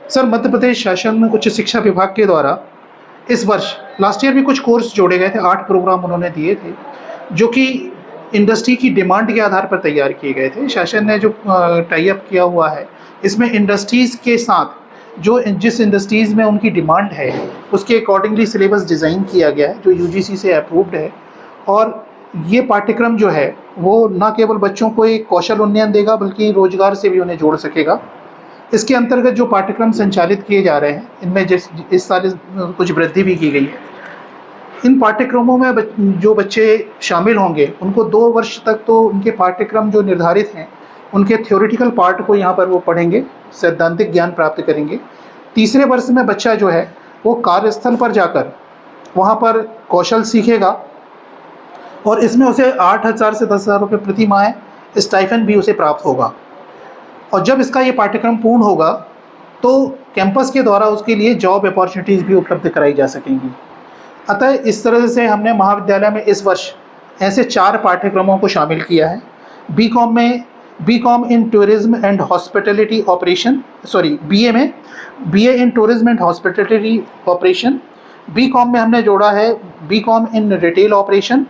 Sir, Madhya Pradesh शासन उच्च शिक्षा विभाग के द्वारा इस वर्ष लास्ट ईयर भी कुछ कोर्स जोड़े गए थे, 8 प्रोग्राम उन्होंने दिए थे, जो कि इंडस्ट्री की डिमांड के आधार पर तैयार किए गए थे। शासन ने जो टाई अप किया हुआ है, इसमें इंडस्ट्रीज़ के साथ जो जिस इंडस्ट्रीज़ में उनकी डिमांड है, उसके अकॉर्डिंगली सिलेबस डिज़ाइन किया गया है, जो यूजीसी से अप्रूव्ड है। और ये पाठ्यक्रम जो है, वो ना केवल बच्चों को एक कौशल उन्नयन देगा, बल्कि रोज़गार से भी उन्हें जोड़ सकेगा। इसके अंतर्गत जो पाठ्यक्रम संचालित किए जा रहे हैं, इनमें इस साल कुछ वृद्धि भी की गई है। इन पाठ्यक्रमों में जो बच्चे शामिल होंगे, उनको 2 वर्ष तक तो उनके पाठ्यक्रम जो निर्धारित हैं, उनके थ्योरेटिकल पार्ट को यहाँ पर वो पढ़ेंगे, सैद्धांतिक ज्ञान प्राप्त करेंगे। तीसरे वर्ष में बच्चा जो है, वो कार्यस्थल पर जाकर वहाँ पर कौशल सीखेगा और इसमें उसे 8,000 से 10,000 रुपये प्रति माह स्टाइपेंड भी उसे प्राप्त होगा। और जब इसका ये पाठ्यक्रम पूर्ण होगा, तो कैंपस के द्वारा उसके लिए जॉब अपॉर्चुनिटीज़ भी उपलब्ध कराई जा सकेंगी। अतः इस तरह से हमने महाविद्यालय में इस वर्ष ऐसे 4 पाठ्यक्रमों को शामिल किया है। BCom in tourism and hospitality operation, BA में BA in tourism and hospitality operation. BCom में हमने जोड़ा है बीकॉम इन रिटेल ऑपरेशन,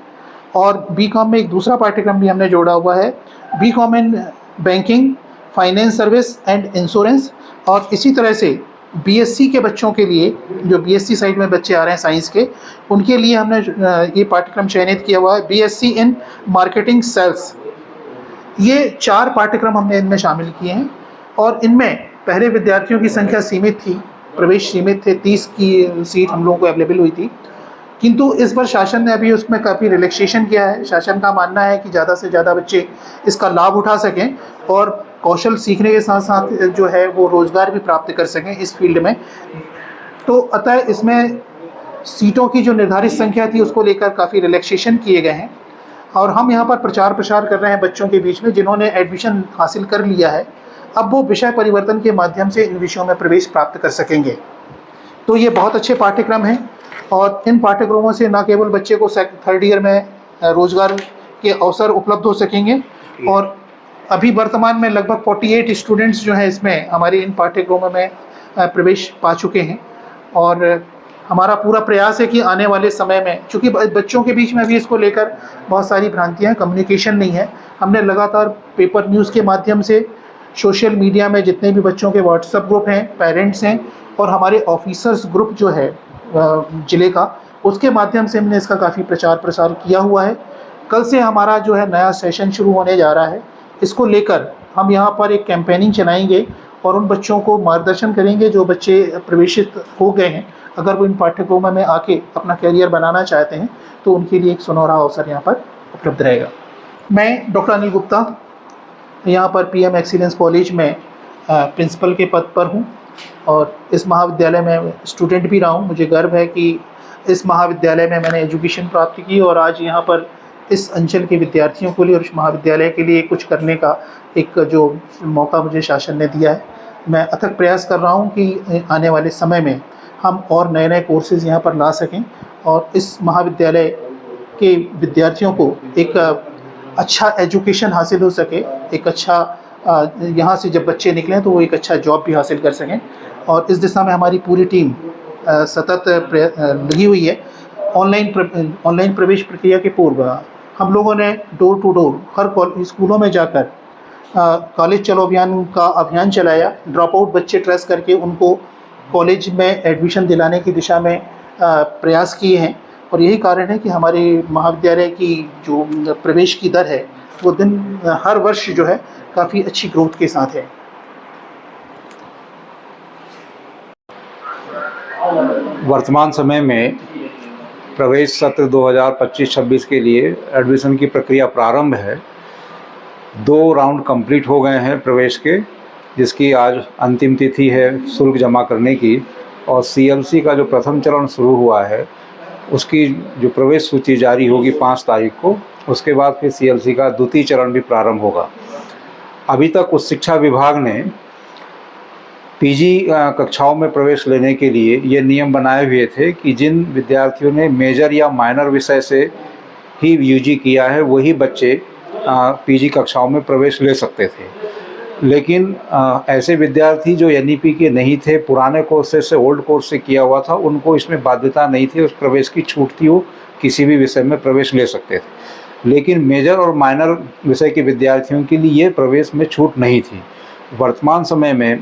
और बीकॉम में एक दूसरा पाठ्यक्रम भी हमने जोड़ा हुआ है, BCom in banking, finance service and insurance. और इसी तरह से बीएससी के बच्चों के लिए, जो बीएससी साइड में बच्चे आ रहे हैं साइंस के, उनके लिए हमने ये पाठ्यक्रम चयनित किया हुआ है, बीएससी इन मार्केटिंग सेल्स। ये 4 पाठ्यक्रम हमने इनमें शामिल किए हैं। और इनमें पहले विद्यार्थियों की संख्या सीमित थी, प्रवेश सीमित थे, 30 की सीट हम लोगों को अवेलेबल हुई थी। किंतु इस बार शासन ने अभी उसमें काफ़ी रिलैक्सेशन किया है। शासन का मानना है कि ज़्यादा से ज़्यादा बच्चे इसका लाभ उठा सकें और कौशल सीखने के साथ साथ जो है वो रोज़गार भी प्राप्त कर सकें इस फील्ड में। तो अतः इसमें सीटों की जो निर्धारित संख्या थी, उसको लेकर काफ़ी रिलैक्सेशन किए गए हैं। और हम यहाँ पर प्रचार प्रसार कर रहे हैं बच्चों के बीच में, जिन्होंने एडमिशन हासिल कर लिया है, अब वो विषय परिवर्तन के माध्यम से इन विषयों में प्रवेश प्राप्त कर सकेंगे। तो ये बहुत अच्छे पाठ्यक्रम हैं, और इन पाठ्यक्रमों से न केवल बच्चे को 3rd ईयर में रोज़गार के अवसर उपलब्ध हो सकेंगे, और अभी वर्तमान में लगभग 48 स्टूडेंट्स जो हैं इसमें हमारे इन पाठ्यक्रमों में प्रवेश पा चुके हैं। और हमारा पूरा प्रयास है कि आने वाले समय में, चूँकि बच्चों के बीच में अभी इसको लेकर बहुत सारी भ्रांतियाँ हैं, कम्युनिकेशन नहीं है, हमने लगातार पेपर न्यूज़ के माध्यम से, सोशल मीडिया में जितने भी बच्चों के व्हाट्सएप ग्रुप हैं, पेरेंट्स हैं, और हमारे ऑफिसर्स ग्रुप जो है ज़िले का, उसके माध्यम से हमने इसका काफ़ी प्रचार प्रसार किया हुआ है। कल से हमारा जो है नया सेशन शुरू होने जा रहा है। इसको लेकर हम यहाँ पर एक कैंपेनिंग चलाएंगे और उन बच्चों को मार्गदर्शन करेंगे जो बच्चे प्रवेशित हो गए हैं। अगर वो इन पाठ्यक्रमों में आके अपना करियर बनाना चाहते हैं, तो उनके लिए एक सुनहरा अवसर यहाँ पर उपलब्ध रहेगा। मैं डॉक्टर अनिल गुप्ता यहाँ पर पीएम एक्सीलेंस कॉलेज में प्रिंसिपल के पद पर हूँ, और इस महाविद्यालय में स्टूडेंट भी रहा हूँ। मुझे गर्व है कि इस महाविद्यालय में मैंने एजुकेशन प्राप्त की, और आज यहाँ पर इस अंचल के विद्यार्थियों के लिए और इस महाविद्यालय के लिए कुछ करने का एक जो मौका मुझे शासन ने दिया है। मैं अथक प्रयास कर रहा हूँ कि आने वाले समय में हम और नए नए कोर्सेज़ यहाँ पर ला सकें, और इस महाविद्यालय के विद्यार्थियों को एक अच्छा एजुकेशन हासिल हो सके, एक अच्छा यहाँ से जब बच्चे निकलें तो वो एक अच्छा जॉब भी हासिल कर सकें। और इस दिशा में हमारी पूरी टीम सतत लगी हुई है। ऑनलाइन प्रवेश प्रक्रिया के पूर्व हम लोगों ने डोर टू डोर हर स्कूलों में जाकर कॉलेज चलो अभियान का अभियान चलाया। ड्रॉप आउट बच्चे ट्रेस करके उनको कॉलेज में एडमिशन दिलाने की दिशा में प्रयास किए हैं, और यही कारण है कि हमारे महाविद्यालय की जो प्रवेश की दर है, वो हर वर्ष जो है काफ़ी अच्छी ग्रोथ के साथ है। वर्तमान समय में प्रवेश सत्र 2025-26 के लिए एडमिशन की प्रक्रिया प्रारंभ है। 2 राउंड कंप्लीट हो गए हैं प्रवेश के, जिसकी आज अंतिम तिथि है शुल्क जमा करने की, और सीएलसी का जो प्रथम चरण शुरू हुआ है, उसकी जो प्रवेश सूची जारी होगी 5 तारीख को। उसके बाद फिर सीएलसी का द्वितीय चरण भी प्रारंभ होगा। अभी तक उच्च शिक्षा विभाग ने पीजी कक्षाओं में प्रवेश लेने के लिए ये नियम बनाए हुए थे कि जिन विद्यार्थियों ने मेजर या माइनर विषय से ही यूजी किया है, वही बच्चे पीजी कक्षाओं में प्रवेश ले सकते थे। लेकिन ऐसे विद्यार्थी जो एनईपी के नहीं थे, पुराने कोर्सेज से, ओल्ड कोर्स से किया हुआ था, उनको इसमें बाध्यता नहीं थी, उस प्रवेश की छूट थी, वो किसी भी विषय में प्रवेश ले सकते थे। लेकिन मेजर और माइनर विषय के विद्यार्थियों के लिए ये प्रवेश में छूट नहीं थी। वर्तमान समय में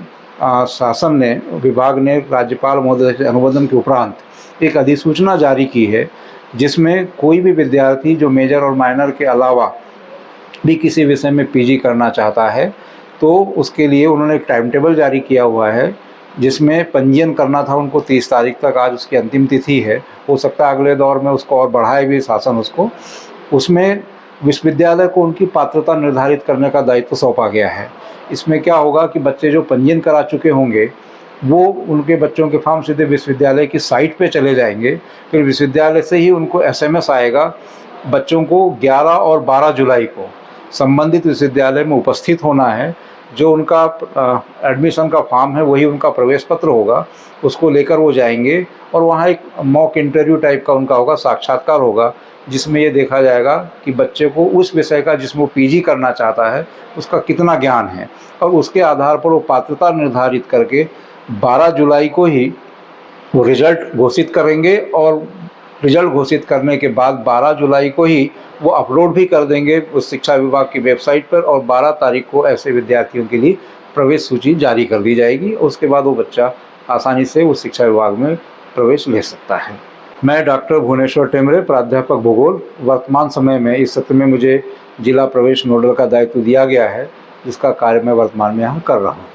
शासन ने, विभाग ने राज्यपाल महोदय से अनुमोदन के उपरांत एक अधिसूचना जारी की है, जिसमें कोई भी विद्यार्थी जो मेजर और माइनर के अलावा भी किसी विषय में पीजी करना चाहता है, तो उसके लिए उन्होंने एक टाइम टेबल जारी किया हुआ है, जिसमें पंजीयन करना था उनको 30 तारीख तक, आज उसकी अंतिम तिथि है। हो सकता है अगले दौर में उसको और बढ़ाए भी शासन उसको। उसमें विश्वविद्यालय को उनकी पात्रता निर्धारित करने का दायित्व सौंपा गया है। इसमें क्या होगा कि बच्चे जो पंजीयन करा चुके होंगे, वो उनके बच्चों के फॉर्म सीधे विश्वविद्यालय की साइट पे चले जाएंगे। फिर विश्वविद्यालय से ही उनको एसएमएस आएगा, बच्चों को 11 और 12 जुलाई को संबंधित विश्वविद्यालय में उपस्थित होना है। जो उनका एडमिशन का फॉर्म है वही उनका प्रवेश पत्र होगा, उसको लेकर वो जाएंगे और वहाँ एक मॉक इंटरव्यू टाइप का उनका होगा, साक्षात्कार होगा, जिसमें ये देखा जाएगा कि बच्चे को उस विषय का जिसमें वो पीजी करना चाहता है उसका कितना ज्ञान है, और उसके आधार पर वो पात्रता निर्धारित करके 12 जुलाई को ही वो रिजल्ट घोषित करेंगे। और रिजल्ट घोषित करने के बाद 12 जुलाई को ही वो अपलोड भी कर देंगे उस शिक्षा विभाग की वेबसाइट पर, और 12 तारीख को ऐसे विद्यार्थियों के लिए प्रवेश सूची जारी कर दी जाएगी। उसके बाद वो बच्चा आसानी से उस शिक्षा विभाग में प्रवेश ले सकता है। मैं डॉक्टर भुवनेश्वर टेमरे, प्राध्यापक भूगोल। वर्तमान समय में इस सत्र में मुझे जिला प्रवेश नोडल का दायित्व दिया गया है, जिसका कार्य मैं वर्तमान में यहाँ कर रहा हूँ।